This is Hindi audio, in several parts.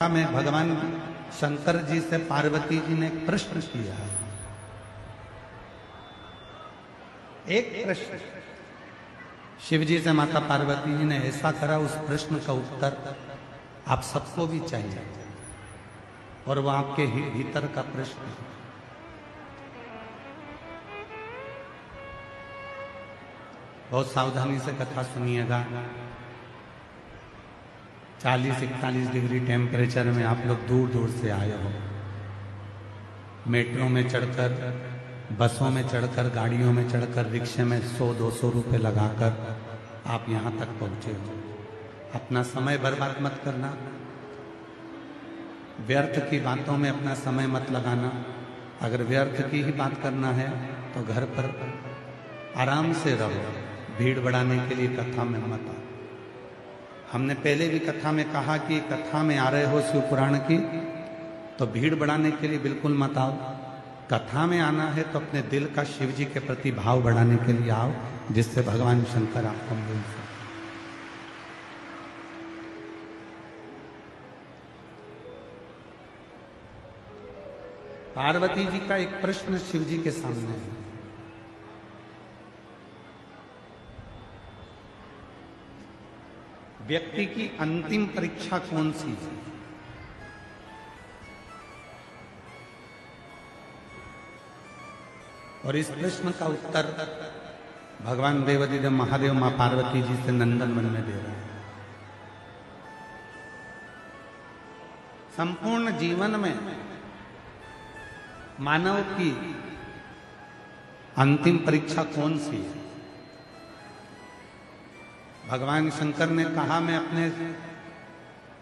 में भगवान शंकर जी से पार्वती जी ने एक प्रश्न किया। एक प्रश्न शिव जी से माता पार्वती जी ने ऐसा करा, उस प्रश्न का उत्तर आप सबको भी चाहिए और वो आपके भीतर का प्रश्न है। बहुत सावधानी से कथा सुनिएगा। 40-41 डिग्री टेम्परेचर में आप लोग दूर दूर से आए हो। मेट्रो में चढ़कर, बसों में चढ़कर, गाड़ियों में चढ़कर, रिक्शे में 100-200 रुपए लगाकर आप यहाँ तक पहुँचे हो। अपना समय बर्बाद मत करना, व्यर्थ की बातों में अपना समय मत लगाना। अगर व्यर्थ की ही बात करना है तो घर पर आराम से रहो, भीड़ बढ़ाने के लिए कथा में मत आओ। हमने पहले भी कथा में कहा कि कथा में आ रहे हो शिव पुराण की तो भीड़ बढ़ाने के लिए बिल्कुल मत आओ। कथा में आना है तो अपने दिल का शिव जी के प्रति भाव बढ़ाने के लिए आओ, जिससे भगवान शंकर आपको मिल सके। पार्वती जी का एक प्रश्न शिव जी के सामने है। व्यक्ति की अंतिम परीक्षा कौन सी है? और इस प्रश्न का उत्तर भगवान देवाधिदेव महादेव मां पार्वती जी से नंदन वन में दे रहे हैं। संपूर्ण जीवन में मानव की अंतिम परीक्षा कौन सी है? भगवान शंकर ने कहा, मैं अपने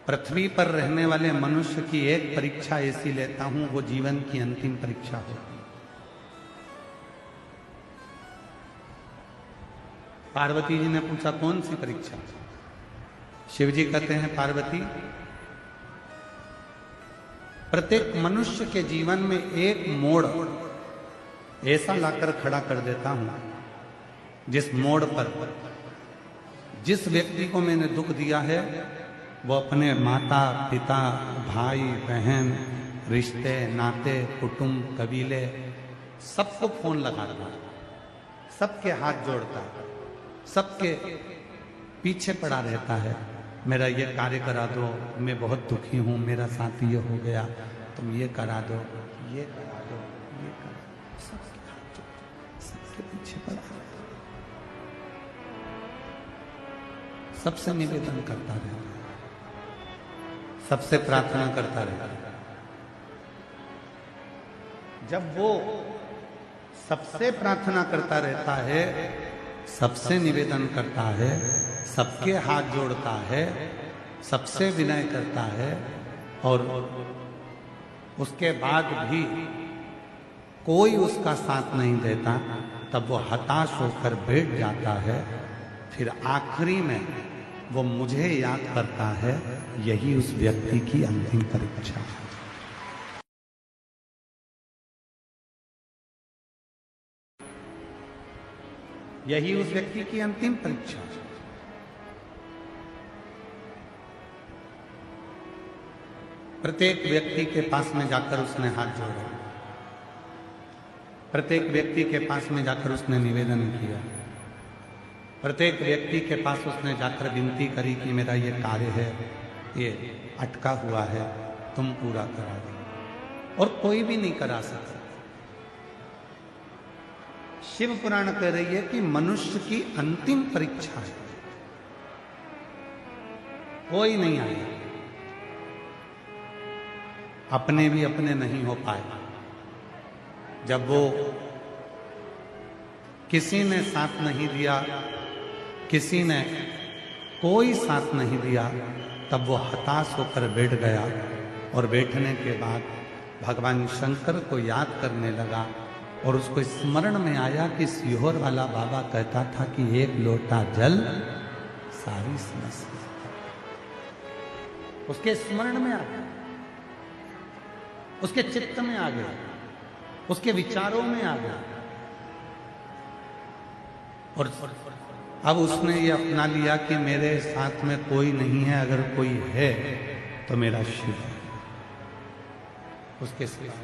पृथ्वी पर रहने वाले मनुष्य की एक परीक्षा ऐसी लेता हूं, वो जीवन की अंतिम परीक्षा होती। पार्वती जी ने पूछा, कौन सी परीक्षा? शिव जी कहते हैं, पार्वती, प्रत्येक मनुष्य के जीवन में एक मोड़ ऐसा लाकर खड़ा कर देता हूं, जिस मोड़ पर जिस व्यक्ति को मैंने दुख दिया है वो अपने माता पिता, भाई बहन, रिश्ते नाते, कुटुंब, कबीले सबको फोन लगाता है, सबके हाथ जोड़ता है, सबके पीछे पड़ा रहता है। मेरा ये कार्य करा दो, मैं बहुत दुखी हूं, मेरा साथ ये हो गया, तुम ये करा दो, ये करा दो, ये करा दो, सबके हाथ जोड़ता, सबके पीछे पड़ा है, सबसे निवेदन करता रहता है, सबसे प्रार्थना करता रहता है। जब वो सबसे प्रार्थना करता रहता है, सबसे निवेदन करता है, सबके हाथ जोड़ता है, सबसे विनय करता है और उसके बाद भी कोई उसका साथ नहीं देता, तब वो हताश होकर बैठ जाता है। फिर आखिरी में वो मुझे याद करता है। यही उस व्यक्ति की अंतिम परीक्षा है। यही उस व्यक्ति की अंतिम परीक्षा है। प्रत्येक व्यक्ति के पास में जाकर उसने हाथ जोड़ा, प्रत्येक व्यक्ति के पास में जाकर उसने निवेदन किया, प्रत्येक व्यक्ति के पास उसने जाकर विनती करी कि मेरा ये कार्य है, ये अटका हुआ है, तुम पूरा करा दो। और कोई भी नहीं करा सकता। शिव पुराण कह रही है कि मनुष्य की अंतिम परीक्षा है, कोई नहीं आया। अपने भी अपने नहीं हो पाए। जब वो किसी ने साथ नहीं दिया, किसी ने कोई साथ नहीं दिया, तब वो हताश होकर बैठ गया और बैठने के बाद भगवान शंकर को याद करने लगा और उसको स्मरण में आया कि सीहोर वाला बाबा कहता था कि एक लोटा जल सारी समस्या। उसके स्मरण में आ गया, उसके चित्त में आ गया, उसके विचारों में आ गया और अब उसने ये अपना लिया कि मेरे साथ में कोई नहीं है, अगर कोई है तो मेरा शिव है, उसके सिवा।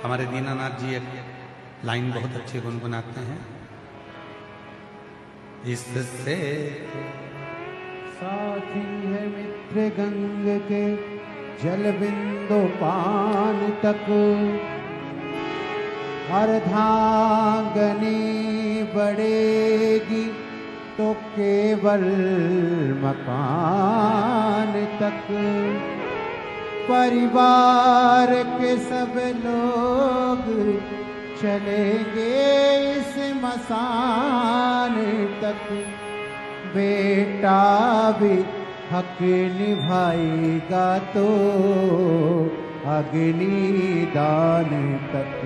हमारे दीनानाथ जी एक लाइन बहुत अच्छी गुनगुनाते हैं, इससे साथी है मित्र गंग के जल बिंदु पान तक, अर्धांगनी बढ़ेगी तो केवल मकान तक। परिवार के सब लोग चलेंगे इस मसान तक, बेटा भी हक निभाएगा तो अग्नि दान तक।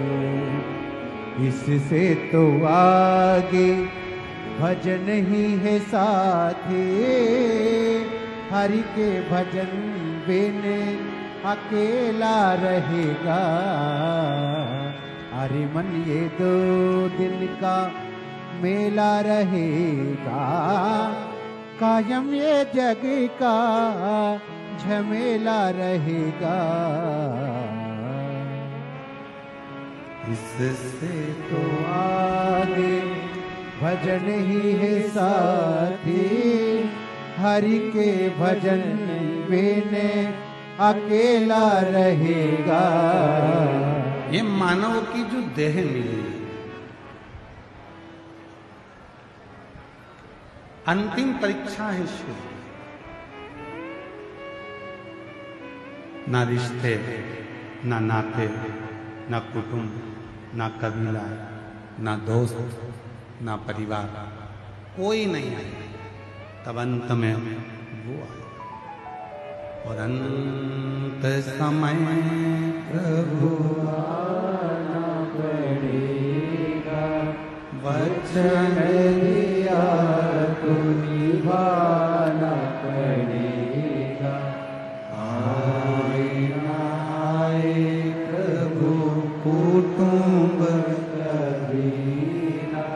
इससे तो आगे भजन ही है साथी, हरि के भजन बिन अकेला रहेगा। अरे मन ये 2 दिन का मेला रहेगा, कायम ये जग का झमेला रहेगा। इससे तो आगे भजन ही है साथी, हरि के भजन बिन अकेला रहेगा। ये मानव की जो देह मिली, अंतिम परीक्षा है शिव। ना रिश्ते, ना नाते, ना कुटुंब, ना कबीला, ना दोस्त, ना परिवार, कोई नहीं आए। तब अंत में वो आए, और अंत समय प्रभु आना पड़ेगा, वचन दिया तो निभाना पड़ेगा। आए ना आए प्रभु कुटुंब कबीला,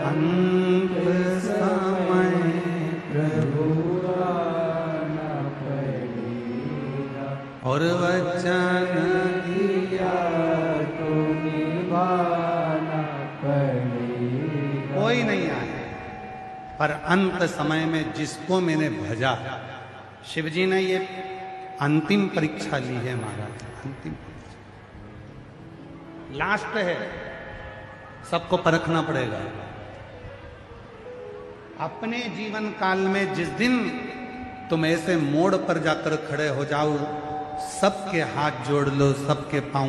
अंत समय प्रभु आना पड़ेगा। और वचन दिया तो निभाना पड़ेगा। कोई नहीं आया, पर अंत समय में जिसको मैंने भजा, शिवजी ने ये अंतिम परीक्षा ली है महाराज, अंतिम परीक्षा, लास्ट है। सबको परखना पड़ेगा। अपने जीवन काल में जिस दिन तुम ऐसे मोड़ पर जाकर खड़े हो जाओ, सबके हाथ जोड़ लो, सबके पांव